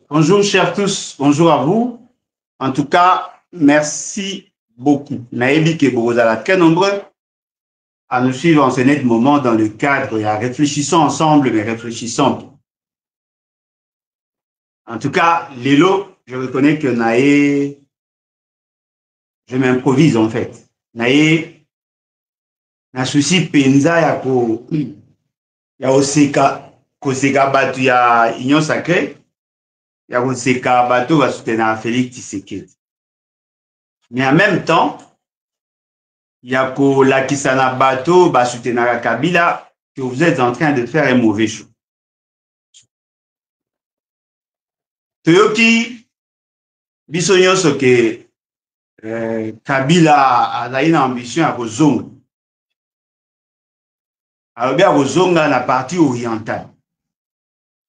Bonjour, chers tous. Bonjour à vous. En tout cas, merci beaucoup. Naïbi Kebozala, très nombreux à nous suivre en ce net moment dans le cadre et à réfléchissons ensemble, mais réfléchissons. En tout cas, Lélo, je reconnais que Naé, je m'improvise en fait. Naé, na souci penza ya oseka, koseka batu ya Union Sacrée, ya koseka batu va soutenir Félix Tshisekedi. Mais en même temps, il y a la Kisana Bato, Basutenara Kabila, que vous êtes en train de faire un mauvais choix. Toyoki, Bisonyo Soke, Kabila a une ambition à Rozonga. Alors bien, Rozonga, la partie orientale.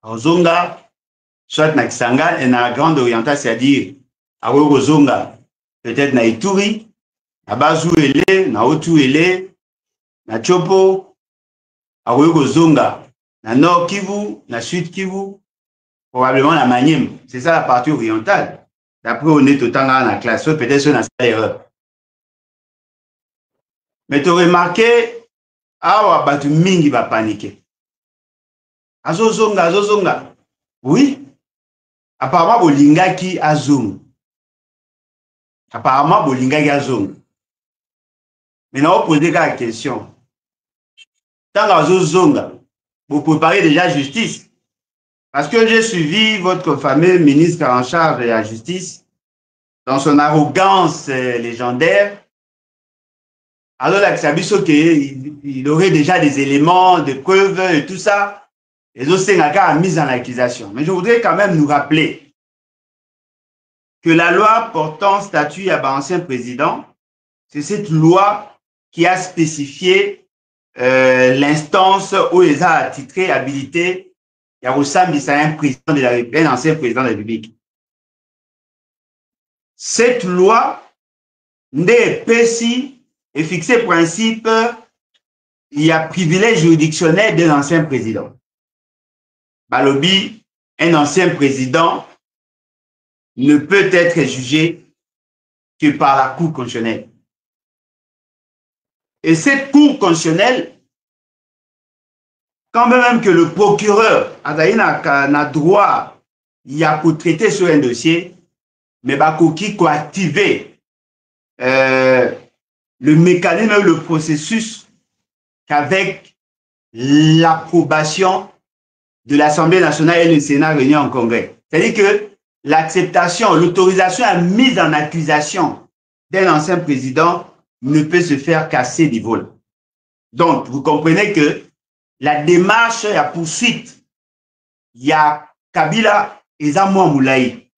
Rozonga, soit na Kisanga et na grande orientale, c'est-à-dire, à Rozonga, peut-être na Ituri, na Bazu Ele, na Otu Ele, na Chopo, à Rozonga, na Nord Kivu, na Sud Kivu, probablement la Manième. C'est ça la partie orientale. D'après, on est autant dans la classe, peut-être sur la erreur. Mais tu as remarqué, ah, batu mingi va paniquer. Azozonga, azozonga. Oui. Apparemment, bolingaki azong. Apparemment, bolingaki azong. Maintenant, on pose la question. Tant azozonga, vous préparez déjà justice. Parce que j'ai suivi votre fameux ministre en charge de la justice dans son arrogance légendaire. Alors là, il aurait déjà des éléments de preuves et tout ça. Les Ostenaka a mis en accusation. Mais je voudrais quand même nous rappeler que la loi portant statut à l'ancien président, c'est cette loi qui a spécifié l'instance où les a attitrés, habilités. Il y a aussi un président de la République, un ancien président de la République. Cette loi n'est pas si et fixé principe, il y a privilège juridictionnel d'un ancien président. Balobi, un ancien président ne peut être jugé que par la Cour constitutionnelle. Et cette Cour constitutionnelle, quand même que le procureur a droit, il y a pour traiter sur un dossier, mais Bakoki peut activer le mécanisme, le processus qu'avec l'approbation de l'Assemblée nationale et le Sénat réunis en congrès. C'est-à-dire que l'acceptation, l'autorisation à mise en accusation d'un ancien président ne peut se faire qu'à ces niveaux-là. Donc, vous comprenez que la démarche, la poursuite, il y a Kabila et Zamouan Moulaï.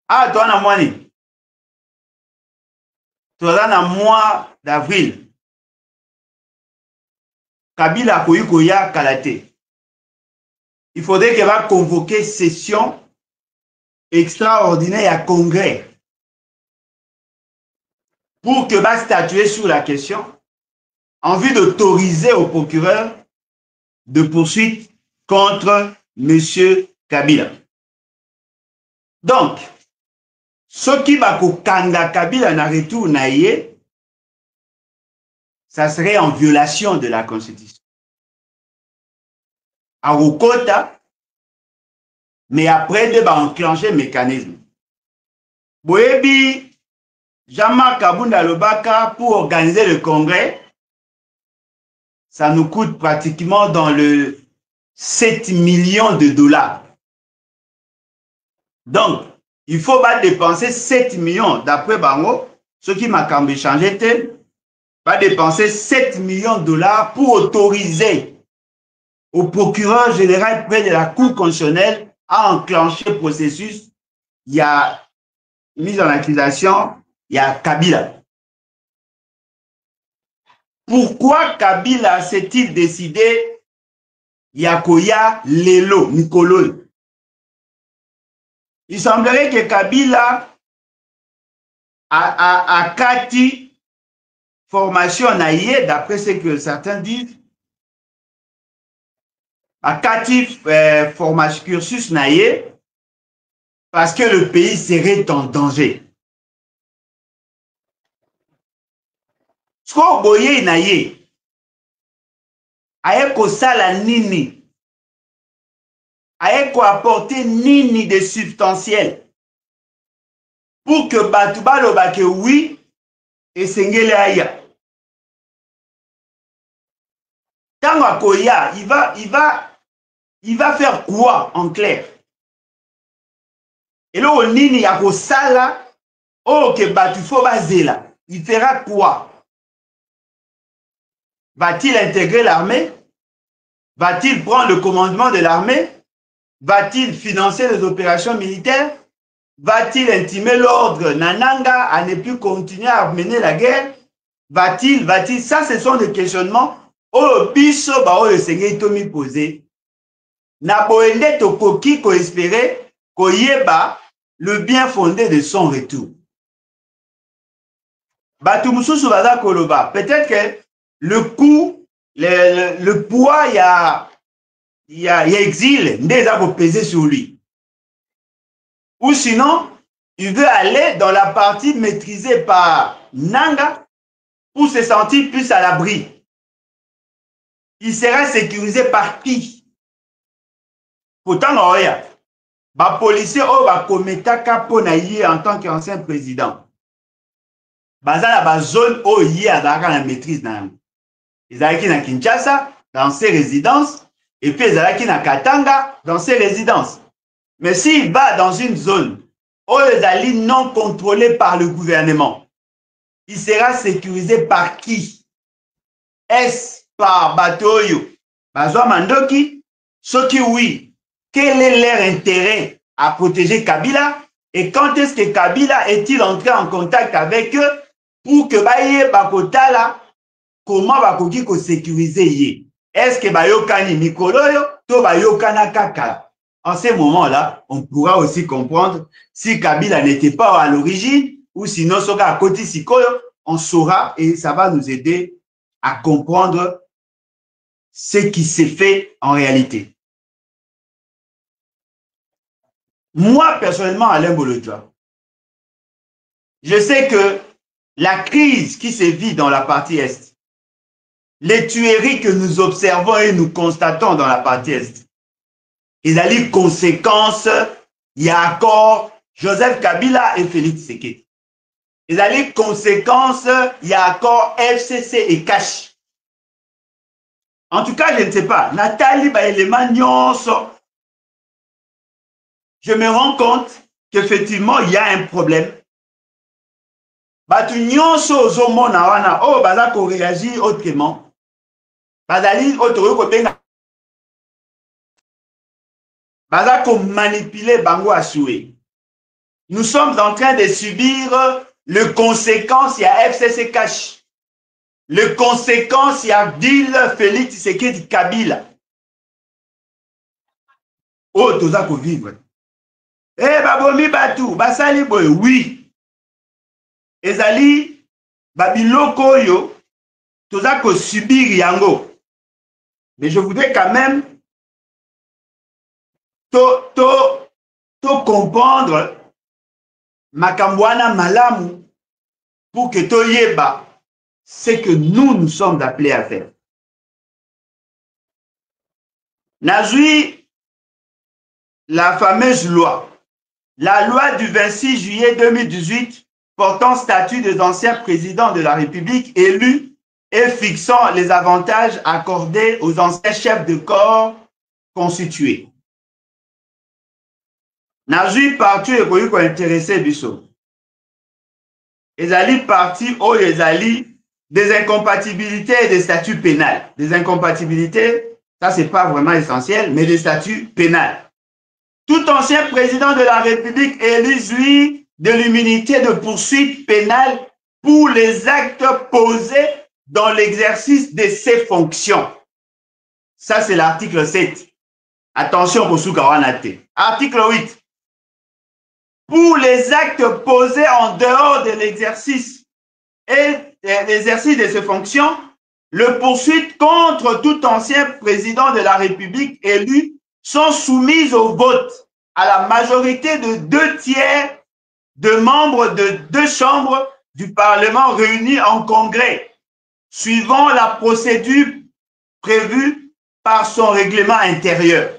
Ah, toi, on a dans le mois d'avril, Kabila Koyukoya Kalate. Il faudrait qu'elle va convoquer session extraordinaire à congrès pour que va statuer sur la question en vue d'autoriser au procureur de poursuite contre M. Kabila. Donc, ce qui va kanga Kabila na retour naïe, ça serait en violation de la Constitution. À Rukota, mais après, de enclencher le mécanisme. Boyebi, Jean-Marc Kabunda Lobaka, pour organiser le congrès, ça nous coûte pratiquement dans le 7 millions de dollars. Donc, il faut pas dépenser 7 millions, d'après Bango, ce qui m'a quand même changé, va dépenser 7 millions de dollars pour autoriser au procureur général près de la Cour constitutionnelle à enclencher le processus. Il y a mise en accusation, il y a Kabila. Pourquoi Kabila s'est-il décidé Yakoya Lelo Nikolo? Il semblerait que Kabila a Kati formation naïe, d'après ce que certains disent, akati formation cursus naye parce que le pays serait en danger. Sko boye naye aye kosala nini, aye ko apporter nini de substantiel pour que batu balobake oui esengeli aya. Tango akoya, il va faire quoi en clair? Et là, au nini ya kosala, oh que batu fo bazela, il fera quoi? Va-t-il intégrer l'armée? Va-t-il prendre le commandement de l'armée? Va-t-il financer les opérations militaires? Va-t-il intimer l'ordre Nananga à ne plus continuer à mener la guerre? Va-t-il? Ça, ce sont des questionnements. Oh, biso, bah, oh, le Seigneur Tomi posé. Na boende tokoki ko espérer ko yeba le bien fondé de son retour. Batu mususu baza koloba. Peut-être que le coup, le poids, il y a exil, déjà pour peser sur lui. Ou sinon, il veut aller dans la partie maîtrisée par Nanga pour se sentir plus à l'abri. Il sera sécurisé par qui? Pourtant, les policiers en tant qu'ancien président. Baza la zone où il y a la maîtrise. Ils allaient à Kinshasa, dans ses résidences, et puis ils allaient à Katanga, dans ses résidences. Mais s'il va dans une zone où les alliés non contrôlés par le gouvernement, il sera sécurisé par qui? Est-ce par Batoyo? Bazoa Mandoki? Ceux qui oui. Quel est leur intérêt à protéger Kabila? Et quand est-ce que Kabila est-il entré en contact avec eux pour que Baye Bakotala, comment Bakoki ko sécuriser yé? Est-ce que Bayokani Mikoloyo, to Bayokana Kaka? En ce moment-là, on pourra aussi comprendre si Kabila n'était pas à l'origine ou sinon Soka à côté Sikoyo, on saura et ça va nous aider à comprendre ce qui s'est fait en réalité. Moi, personnellement, Alain Bolodjoa, je sais que la crise qui se vit dans la partie Est, les tueries que nous observons et nous constatons dans la partie Est, ils ont des conséquences, il y a encore Joseph Kabila et Félix Tshisekedi. Ils ont des conséquences, il y a encore FCC et Kash. En tout cas, je ne sais pas, Nathalie Baéléman Nyonso, je me rends compte qu'effectivement, il y a un problème. Batu nyonso zomona wana oh baza ko réagir autrement. Bazali autre ko benga. Baza ko manipuler bango à souhait. Nous sommes en train de subir les conséquences, il y a FCC Cash. Les conséquences, il y a deal Félix Tshisekedi Kabila. Oh, toza ko vivre. Eh, babomi batu, basali boy, oui. Ezali, babiloko yo, toza ko subir yango. Mais je voudrais quand même comprendre makambwana malamu pour que to yeba ce que nous sommes appelés à faire. Nazui, la fameuse loi, la loi du 26 juillet 2018 portant statut des anciens présidents de la République élus et fixant les avantages accordés aux anciens chefs de corps constitués. Nazui parti et ko intéressé biso. Ezali parti ou ezali des incompatibilités et des statuts pénals. Des incompatibilités, ça c'est pas vraiment essentiel, mais des statuts pénals. Tout ancien président de la République élu jouit de l'immunité de poursuite pénale pour les actes posés dans l'exercice de ses fonctions. Ça, c'est l'article 7. Attention pour Soukawanate. Article 8. Pour les actes posés en dehors de l'exercice et l'exercice de ses fonctions, les poursuites contre tout ancien président de la République élu sont soumises au vote à la majorité de 2/3 de membres de 2 chambres du Parlement réunis en congrès, suivant la procédure prévue par son règlement intérieur.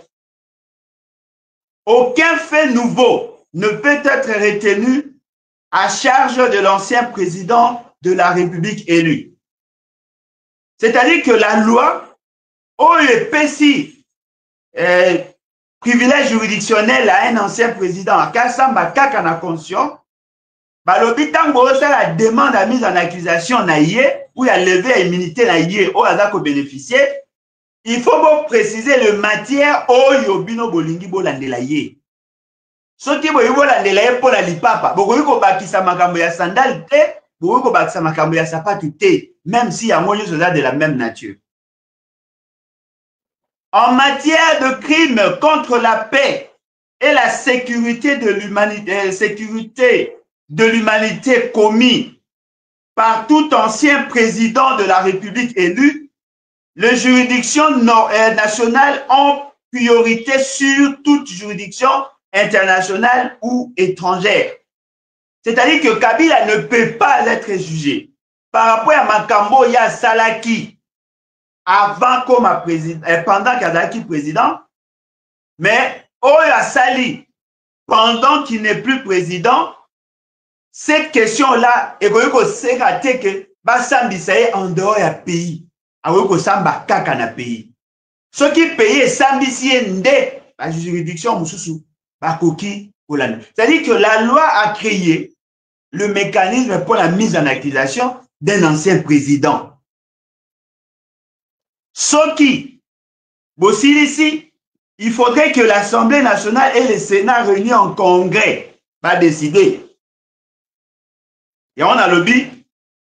Aucun fait nouveau ne peut être retenu à charge de l'ancien président de la République élu. C'est-à-dire que la loi, OEPC, privilège juridictionnel à un ancien président, à Kassamba Kaka na conscient, balobi tango la demande à mise en accusation na yé, ou à lever à immunité na yé, ou à bénéficier, il faut préciser le matière oyo bino bolingi bolandela yé. Soki boyi bolandela yé pour la lipapa, bokoyi ko bakisa makambo ya sandal te, bokoyi ko bakisa makambo ya sapatu te, même si ya moyo soda de la même nature. En matière de crimes contre la paix et la sécurité de l'humanité commis par tout ancien président de la République élu, les juridictions nationales ont priorité sur toute juridiction internationale ou étrangère. C'est-à-dire que Kabila ne peut pas être jugé par rapport à Makambo ya Salaki avant comme président, pendant Kazaki président, mais Oya Sali, pendant qu'il n'est plus président, ces questions-là, et que c'est raté que Basambisaye en dehors du pays, avec Samba Kaka na pays. Ceux qui payent Sambisien Nde, la juridiction Moussoussou, Bakoki, c'est-à-dire que la loi a créé le mécanisme pour la mise en accusation d'un ancien président. Ce qui, ici, il faudrait que l'Assemblée nationale et le Sénat réunis en congrès va décider. Et on a le but,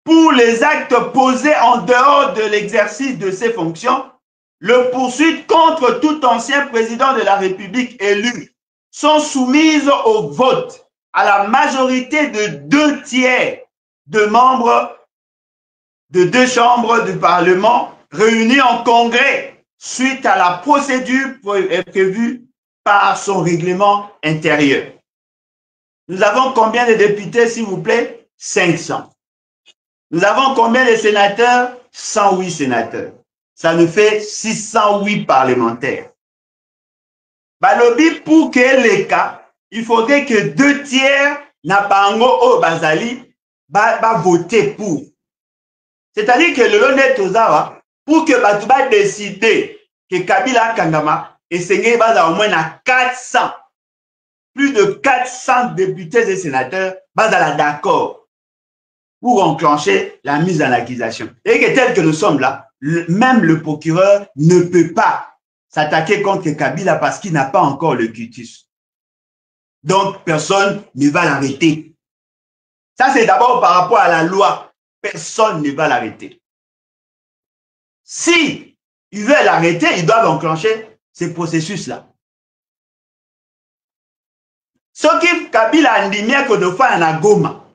pour les actes posés en dehors de l'exercice de ses fonctions, le poursuite contre tout ancien président de la République élu sont soumises au vote à la majorité de 2/3 de membres de 2 chambres du Parlement réunis en congrès suite à la procédure prévue par son règlement intérieur. Nous avons combien de députés, s'il vous plaît? 500. Nous avons combien de sénateurs? 108 sénateurs. Ça nous fait 608 parlementaires. Balobi, pour que les cas, il faudrait que 2/3 na bango o bazali va voter pour. C'est-à-dire que le honnête Ozawa, pour que Batouba décide que Kabila Kangama et Sengue va au moins à 400, plus de 400 députés et sénateurs, va d'accord pour enclencher la mise en accusation. Et que tel que nous sommes là, même le procureur ne peut pas s'attaquer contre Kabila parce qu'il n'a pas encore le quitus. Donc, personne ne va l'arrêter. Ça, c'est d'abord par rapport à la loi. Personne ne va l'arrêter. Si ils veulent l'arrêter, ils doivent enclencher ce processus-là. Ce qui Kabila a dit que de faire en Goma,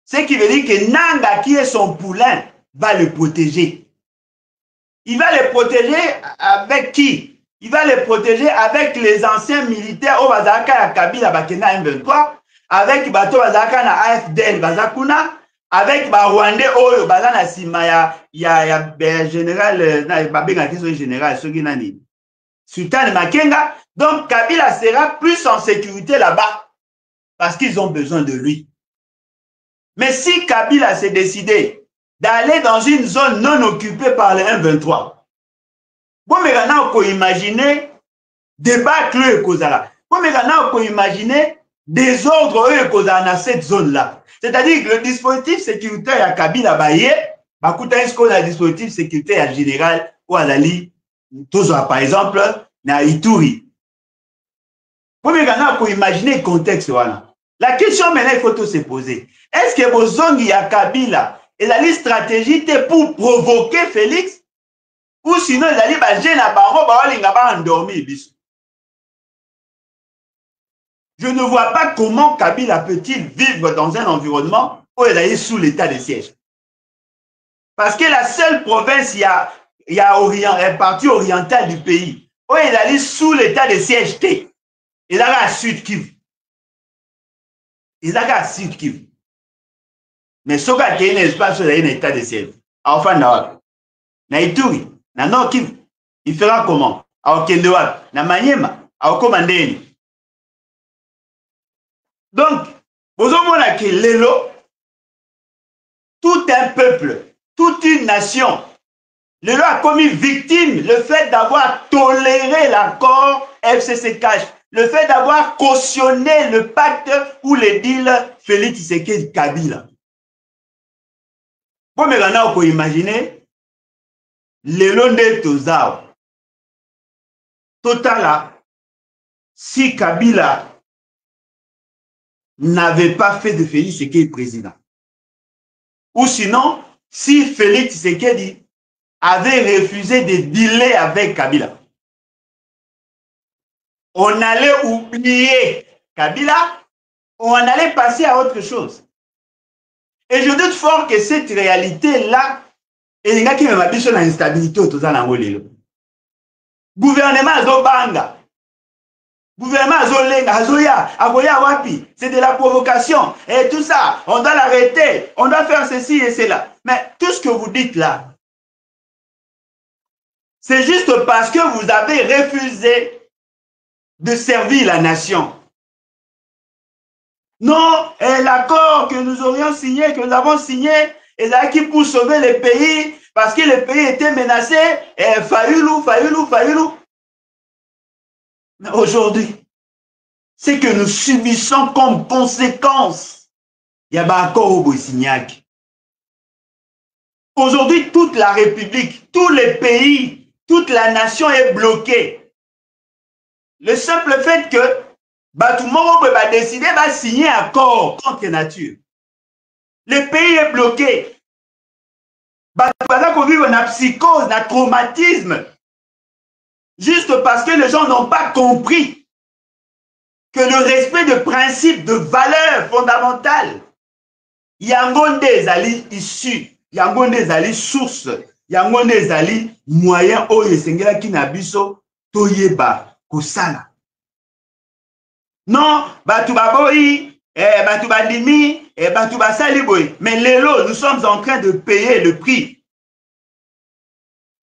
ce qui veut dire que Nanga, qui est son poulain, va le protéger. Il va le protéger avec qui? Il va le protéger avec les anciens militaires au Bazaka à Kabila Bakena M23, avec Bato Bazaka na AFDL Bazakuna, avec ba Rwandais Oyo Bazana Sima ya général général Soginani Sultan Makenga. Donc Kabila sera plus en sécurité là-bas parce qu'ils ont besoin de lui. Mais si Kabila s'est décidé d'aller dans une zone non occupée par le M23, bon, mais maintenant, on peut imaginer débattre le Kozala. Bon, mais maintenant, on peut imaginer des ordres dans cette zone-là. C'est-à-dire que le dispositif sécuritaire à Kabila Baye, est-ce qu'on a un dispositif sécuritaire général ou à Lali, par exemple, na Ituri. Bon, mais maintenant, on peut imaginer le contexte. Voilà. La question maintenant, il faut tout se poser. Est-ce que vos zongi à Kabila et la liste stratégique pour provoquer Félix? Ou sinon, ils allaient endormir. Je ne vois pas comment Kabila peut-il vivre dans un environnement où il est sous l'état de siège. Parce que la seule province, il y a la partie orientale du pays, où il est sous l'état de siège T. Il est à Sud Kivu. Il est à Sud Kivu. Mais ce qui est un espace où il y a un état de siège. Enfin, na Ituri, na Nord Kivu, il fera comment? À Okendewap, na Maniema, à Okomandeni. Donc, vous avez que Lelo, tout un peuple, toute une nation, Lelo a commis victime le fait d'avoir toléré l'accord FCC-CACH, le fait d'avoir cautionné le pacte ou le deal Félix Tshisekedi Kabila. Vous pouvez imaginer, Lelo nde tozao. Total, si Kabila n'avait pas fait de Félix Tshisekedi président, ou sinon, si Félix Tshisekedi avait refusé de dealer avec Kabila, on allait oublier Kabila, on allait passer à autre chose. Et je doute fort que cette réalité-là, il y a qui me m'a sur l'instabilité autour de la gouvernement Azobanga, gouvernement Azolenga, Azoya, Aboya Wapi, c'est de la provocation. Et tout ça, on doit l'arrêter, on doit faire ceci et cela. Mais tout ce que vous dites là, c'est juste parce que vous avez refusé de servir la nation. Non, l'accord que nous aurions signé, que nous avons signé, est là qui pour sauver le pays, parce que le pays était menacé, et Fayoulou. Mais aujourd'hui, c'est que nous subissons comme conséquence, il y a un accord au Boissignac. Aujourd'hui, toute la République, tous les pays, toute la nation est bloquée. Le simple fait que tout le monde va décider de signer un accord contre nature. Le pays est bloqué. On vit une psychose, un traumatisme. Juste parce que les gens n'ont pas compris que le respect de principes, de valeurs fondamentales, Yangonde ezali issu, Yangonde ezali source, Yangonde ezali moyen oyo esengela kina biso toyeba kosala. Non, batu baboyi, batu bandimi, batu basali boy. Mais lelo, nous sommes en train de payer le prix.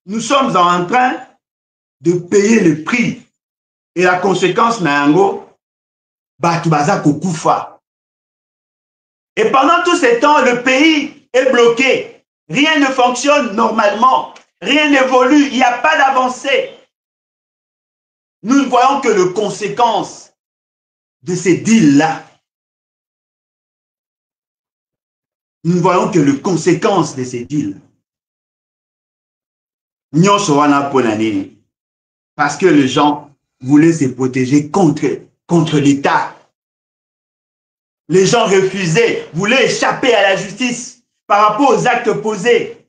Nous sommes en train de payer le prix. Et la conséquence, Nayango, batu baza kokufa. Et pendant tout ce temps, le pays est bloqué. Rien ne fonctionne normalement. Rien n'évolue. Il n'y a pas d'avancée. Nous ne voyons que les conséquences de ces deals-là. Nous ne voyons que les conséquences de ces deals. Parce que les gens voulaient se protéger contre l'État. Les gens refusaient, voulaient échapper à la justice par rapport aux actes posés.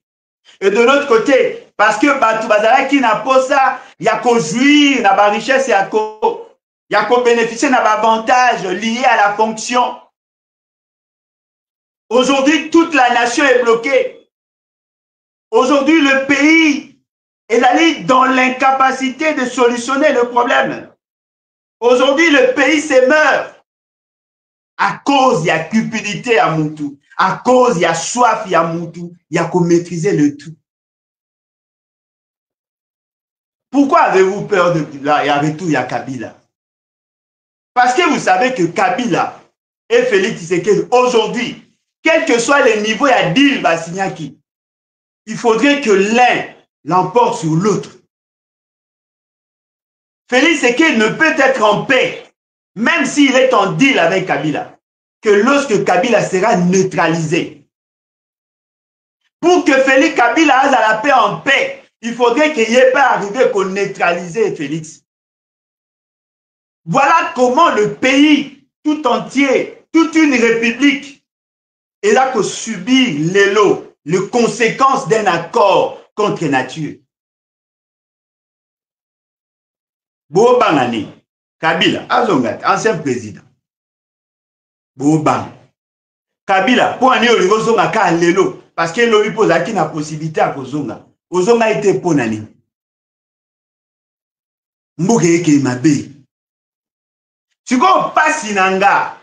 Et de l'autre côté, parce que Bazala n'a pas ça, il y a qu'au jouir, la richesse, il y a qu'au bénéficier d'un avantage lié à la fonction. Aujourd'hui, toute la nation est bloquée. Aujourd'hui, le pays est allé dans l'incapacité de solutionner le problème. Aujourd'hui, le pays se meurt. À cause, il y a cupidité à Moutou. À cause, il y a soif, il y a Moutou. Il y a qu'on maîtriser le tout. Pourquoi avez-vous peur de là? Il y avait tout, il y a Kabila. Parce que vous savez que Kabila et Félix Tshisekedi, aujourd'hui, quel que soit le niveau, il y a deal Basignaki. Il faudrait que l'un l'emporte sur l'autre. Félix Tshisekedi ne peut être en paix, même s'il est en deal avec Kabila, que lorsque Kabila sera neutralisé. Pour que Félix Kabila ait la paix en paix, il faudrait qu'il n'y ait pas arrivé qu'on neutralise Félix. Voilà comment le pays tout entier, toute une république, est là que subit les conséquences d'un accord contre nature. Bobanani, Kabila, Azongat, ancien président. Boban. Kabila, pour aller au Lelo, parce que l'obi pose qui na possibilité à kozonga. Ozonga été ponani. Mboke eke mabe. Siko pasi nanga.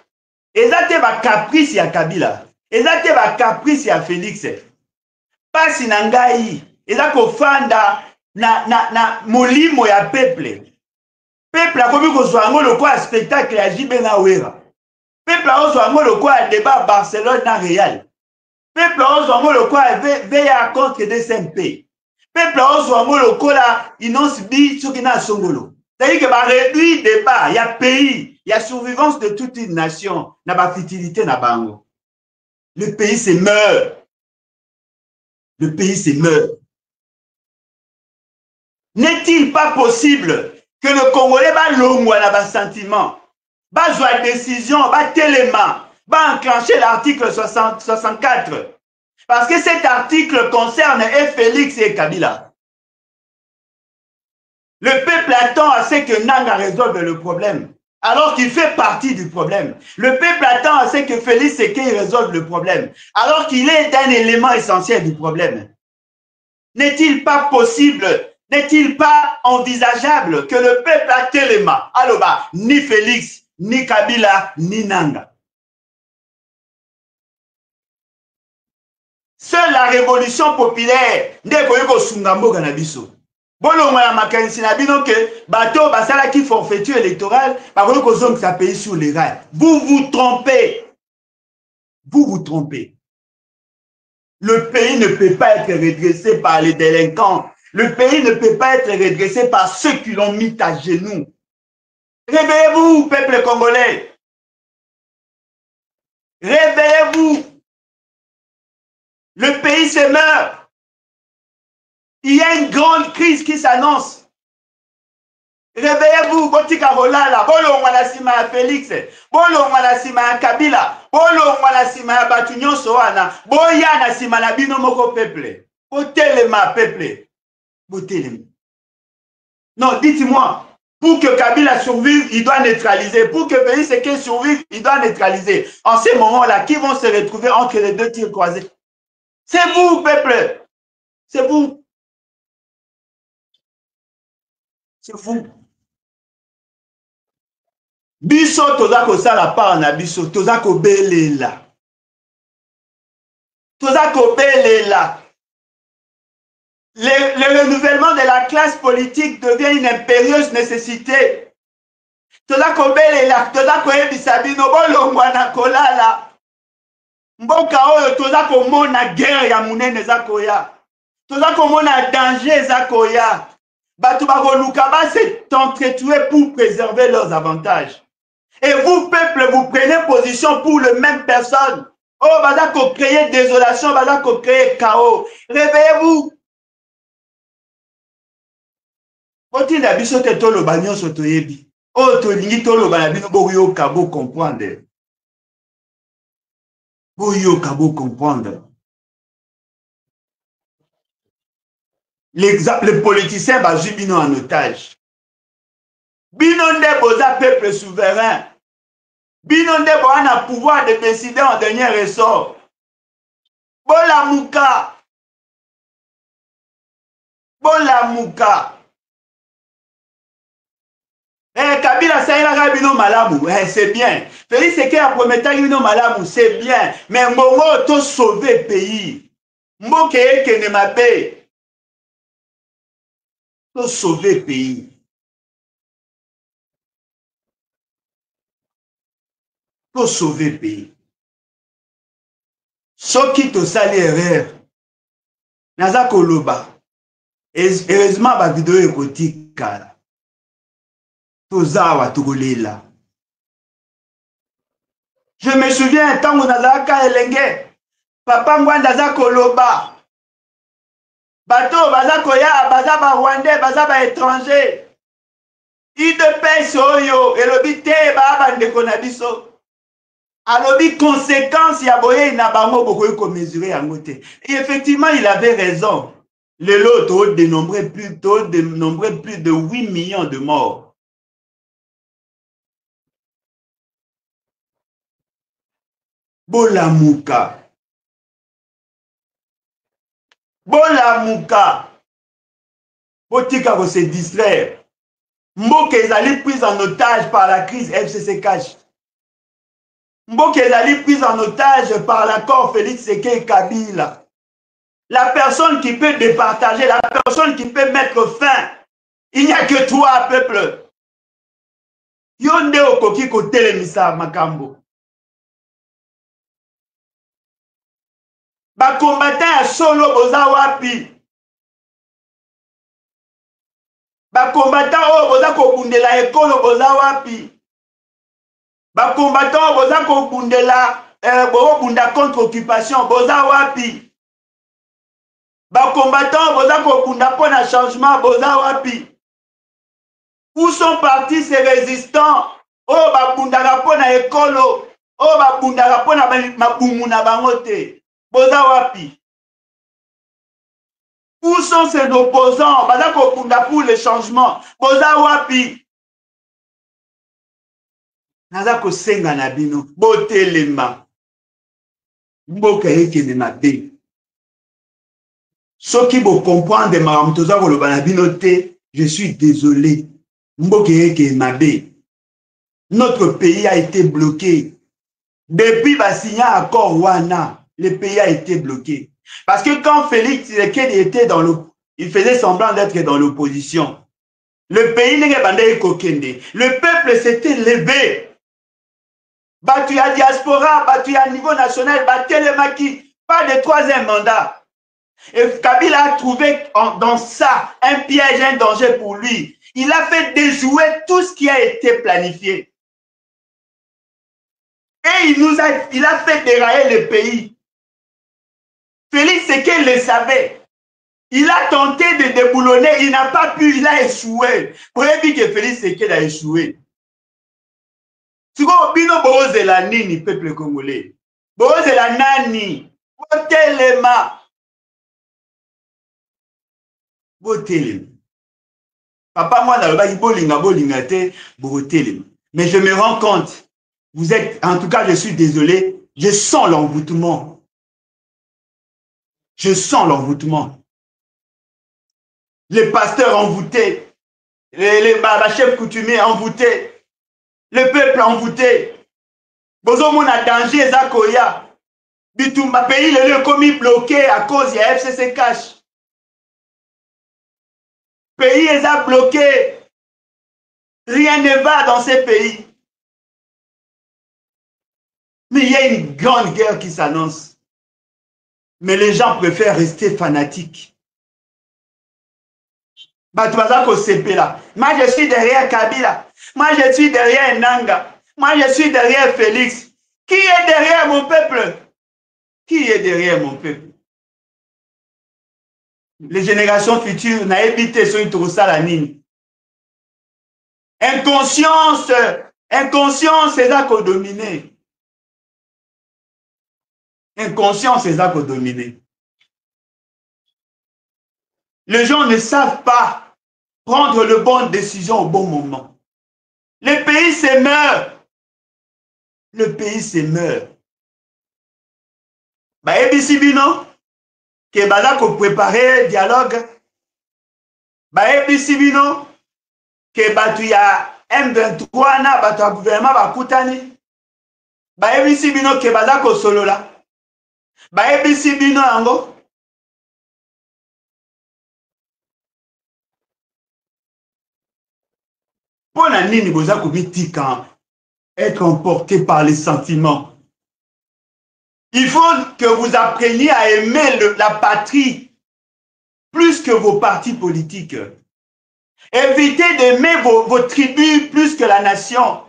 Ezate ba caprice ya Kabila. Ezate ba caprice ya Félix. Pasi nangai. Ezako fanda na molimo ya peuple. Peuple a komi kozwa ngo le quoi spectacle ya JB na Wera. Peuple a kozwa ngo le quoi débat Barcelone na Real. Peuple a kozwa ngo le quoi VA contre DSMP. Peuple a kozwa ngo le quoi inonce bi soki na songolo. C'est-à-dire que va réduire débat, il y a pays, il y a survivance de toute une nation, na ba futilité na bango. Le pays se meurt. Le pays se meurt. N'est-il pas possible que le Congolais va l'ongwa na ba sentiment, va jouer décision, va téléma, va enclencher l'article 64. Parce que cet article concerne Félix et Kabila. Le peuple attend à ce que Nanga résolve le problème, alors qu'il fait partie du problème. Le peuple attend à ce que Félix Sekei résolve le problème, alors qu'il est un élément essentiel du problème. N'est-il pas possible, n'est-il pas envisageable que le peuple a tellement, aloba, ni Félix, ni Kabila, ni Nanga? Seule la révolution populaire n'est koyoko sungambo ganabiso. Bolongo ya makanisi na bino ke bato basala ki forfaiture électorale bakoki kozonga sa pays sur les rails. Vous vous trompez. Vous vous trompez. Le pays ne peut pas être redressé par les délinquants. Le pays ne peut pas être redressé par ceux qui l'ont mis à genoux. Réveillez-vous, peuple congolais. Réveillez-vous. Le pays se meurt. Il y a une grande crise qui s'annonce. Réveillez-vous, Botika Rolala, Bolongwa na sima ya Félix, Bolongwa na sima ya Kabila, Bolongwa na sima ya Batunyo Soana, Boya na sima na bino moko peuple. Botelema peuple. Botelema. Non, dites-moi, pour que Kabila survive, il doit neutraliser. Pour que Félix Sekei survive, il doit neutraliser. En ces moments-là, qui vont se retrouver entre les deux tirs croisés? C'est vous, peuple. C'est vous. C'est vous. Biso toza kosala part na biso, toza kobelela. Toza kobelela. Le renouvellement de la classe politique devient une impérieuse nécessité. Toza kobelela, toza koyebisa bino bolongwa na kolala. Mboka oyo toza komona guerre ya munene eza koya. Toza komona danger eza koya. Bato bakoluka ba s'entretuer pour préserver leurs avantages. Et vous, peuple, vous prenez position pour le même personne. Oh, badako créer désolation, badako créer chaos. Réveillez-vous. Oti la biso te tolo banyo soto yebi. Oh, to lingi tolo banabino bo yo kabo comprendre. Bo yo kabo comprendre. Le politicien bazui bino en otage. Bino nde boza peuple souverain. Bino nde bo ana pouvoir de décider en dernier ressort. Bola muka. Bola muka. Kabila saïla bino malamu. C'est bien. Félix Sekei a prometté bino malamu. C'est bien. Mais Mongo to sauver pays. Mboke eke ne mabe. To sauver pays. Pour sauver le pays. Ce qui te sali erreur, naza koloba. Heureusement, ma vidéo est écotique. Tozawa togolela. Je me souviens, tant que nazaka elenge, papa ngwandaza koloba. Bato baza koya, baza ba Rwandais, baza ba étranger. IDPS oyo, elobi te ba bandeko na biso. Alors, les conséquences, il y a beaucoup mesurer en côté. Et effectivement, il avait raison. Le lot dénombrait plus de 8 millions de morts. Bolamuka. bolamuka botika ko se distraire. Mboka ezali prise en otage par la crise FCC Cash. Mboka ezali prise en otage par l'accord Félix Tshisekedi Kabila. La personne qui peut départager, la personne qui peut mettre fin. Il n'y a que toi, peuple. Yonde okoki kotelemisa makambo. Ba combattant ya solo boza wapi. Ba combattant o boza kobundela ekolo boza wapi. Ba combattant boza kobundela bunda contre occupation boza wapi. Ba combattant boza kobunda pona changement boza wapi. Où sont partis ces résistants? Oh babundaka pona ekolo, oh babundaka pona mabumu na bango te. Boza wapi? Où sont ces opposants? Baza kobunda pour le changement. Boza wapi? Naza kosenga na bino botelema. Mboka ekende na be. Soki bo comprendre makambo toza koloba na bino te, je suis désolé. Mboka ekende na be. Notre pays a été bloqué. Depuis le signé accord Wana, le pays a été bloqué. Parce que quand Félix Tshisekedi était dans l'opposition, il faisait semblant d'être dans l'opposition. Le pays n'est pas kokende. Le peuple s'était levé. Battu à diaspora, battu à niveau national, battu le maquis. Pas de troisième mandat. Et Kabila a trouvé dans ça un piège, un danger pour lui. Il a fait déjouer tout ce qui a été planifié. Et il a fait dérailler le pays. Félix Tshisekedi le savait. Il a tenté de déboulonner, il n'a pas pu, il a échoué. Vous avez vu que Félix Tshisekedi a échoué. Si vous bino bozela nini peuple congolais. Bozela nani. Botelema. Botelema. Papa moi nalobaki bolinga te botelema. Mais je me rends compte. Vous êtes, en tout cas, je suis désolé, je sens l'envoûtement. Je sens l'envoûtement. Les pasteurs envoûtés, les chefs coutumiers envoûtés, le peuple envoûté. Bozomon a danger, Zakoya. Bitumba pays, le lieu commis bloqué à cause de FCC Cash. Pays est bloqué. Rien ne va dans ces pays. Mais il y a une grande guerre qui s'annonce. Mais les gens préfèrent rester fanatiques. Moi, je suis derrière Kabila. Moi, je suis derrière Nanga. Moi, je suis derrière Félix. Qui est derrière mon peuple? Qui est derrière mon peuple? Les générations futures n'ont évité sur une troussa la ligne. Inconscience, c'est ça qu'on domine. Inconscience, c'est ça qu'on domine. Les gens ne savent pas prendre les bonnes décisions au bon moment. Le pays se meurt. Le pays se meurt. Bah, ebisi bino, que bala ko préparer dialogue. Bah, ebisi bino, que batu ya M23 na batu ya gouvernement bakutani. Bah, ebisi bino, que bala ko solola. Bah, ebisi bino yango. Pour la nini boza komitika être emporté par les sentiments. Il faut que vous appreniez à aimer la patrie plus que vos partis politiques. Évitez d'aimer vos tribus plus que la nation.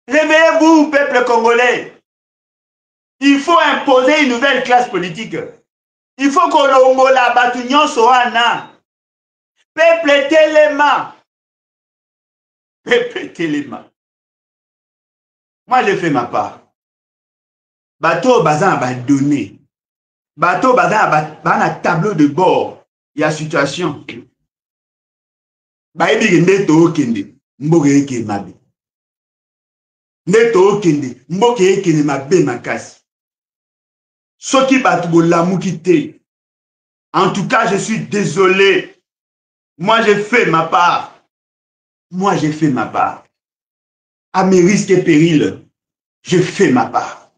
Réveillez-vous, peuple congolais. Il faut imposer une nouvelle classe politique. Il faut que l'ongola batunion soit na. Peuple téléma. Peuple téléma. Moi, j'ai fait ma part. Bateau bazan va donner. Bateau bazan va tableau de bord. Il y a situation. Baebi neto okende. Mboke eke mabe. Neto okende. Mboke eke mabe makasi. Soki batu bo lamuki te. En tout cas, je suis désolé. Moi, j'ai fait ma part. Moi, j'ai fait ma part. À mes risques et périls, je fais ma part.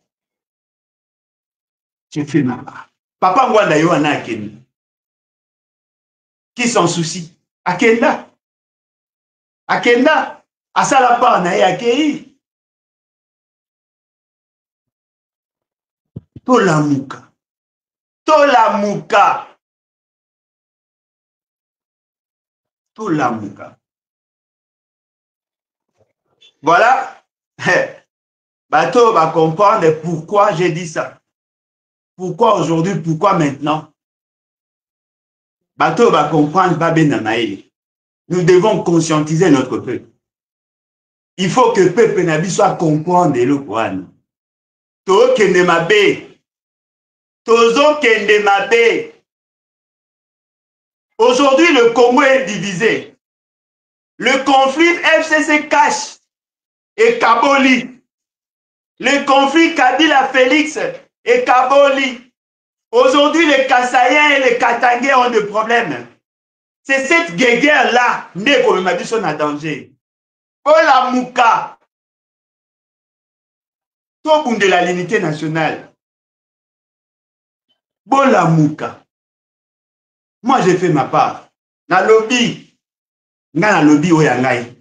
J'ai fait ma part. Papa Ngwanda Yohana Akeni. Qui s'en soucie? Akenda. Akenda. Asala part na Akei. Tolamuka. Tolamuka. Tolamuka. Voilà. Bateau va comprendre pourquoi j'ai dit ça. Pourquoi aujourd'hui, pourquoi maintenant? Bateau va comprendre Babenamaï. Nous devons conscientiser notre peuple. Il faut que le peuple Nabi soit comprendre le Coran. Tozo kende mabe. Tozo kende mabe. Aujourd'hui, le Congo est divisé. Le conflit FCC Cash et Kaboli. Le conflit Kabila Félix et Kaboli. Aujourd'hui, les Kassaïens et les Katangais ont des problèmes. C'est cette guerre-là, née comme m'a dit, son danger. Pour la Mouka, tout bout de la l'unité nationale. Pour la Mouka. Moi, j'ai fait ma part. Na lobby. Na lobby oyangai.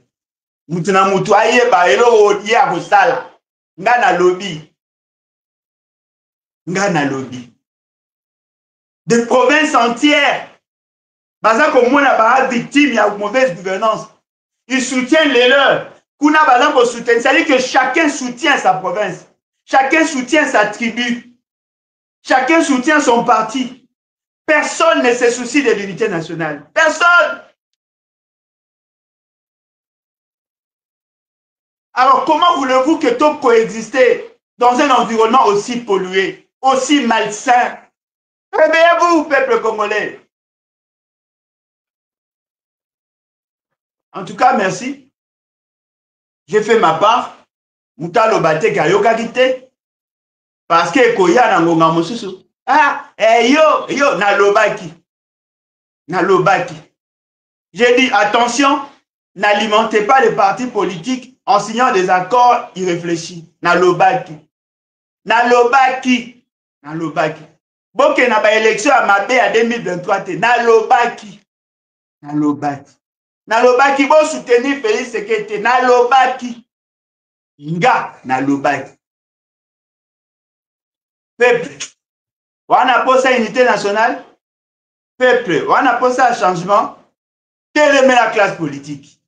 Moutina moutou aye ba elo odiye a kosala. Nga na lobby. Nga na lobby. Des provinces entières. Baza comme moi na ba victime, il y a une mauvaise gouvernance. Ils soutiennent les leurs. Kuna baza ko soutient. C'est-à-dire que chacun soutient sa province. Chacun soutient sa tribu. Chacun soutient son parti. Personne ne se soucie de l'unité nationale. Personne. Alors, comment voulez-vous que tout coexister dans un environnement aussi pollué, aussi malsain? Réveillez-vous, peuple congolais. En tout cas, merci. J'ai fait ma part. Moutalo Bate Kayokagite. Parce que Koya Nangonga Mosusu. Ah, yo, Nalobaki. Nalobaki. J'ai dit, attention, n'alimentez pas les partis politiques en signant des accords irréfléchis. Nalobaki. Nalobaki. Nalobaki. Bon, qu'il y a une élection à Mabé à 2023. Nalobaki. Nalobaki. Nalobaki, bon soutenir Félix Sekete. Nalobaki. Nga, Nalobaki. Peuple. On a posé unité nationale. Peuple. On a posé un changement. Quelle est la classe politique?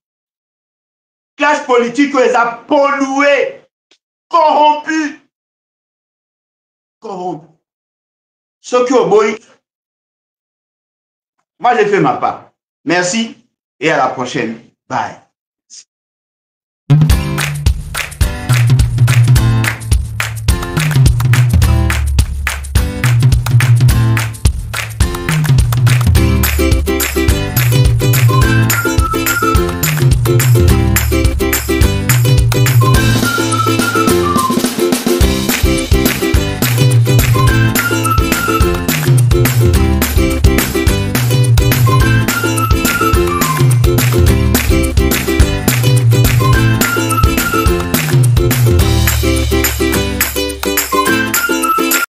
Classe politique où elle a pollué, corrompu. Corrompu. Ce qui est au boy. Moi, j'ai fait ma part. Merci et à la prochaine. Bye.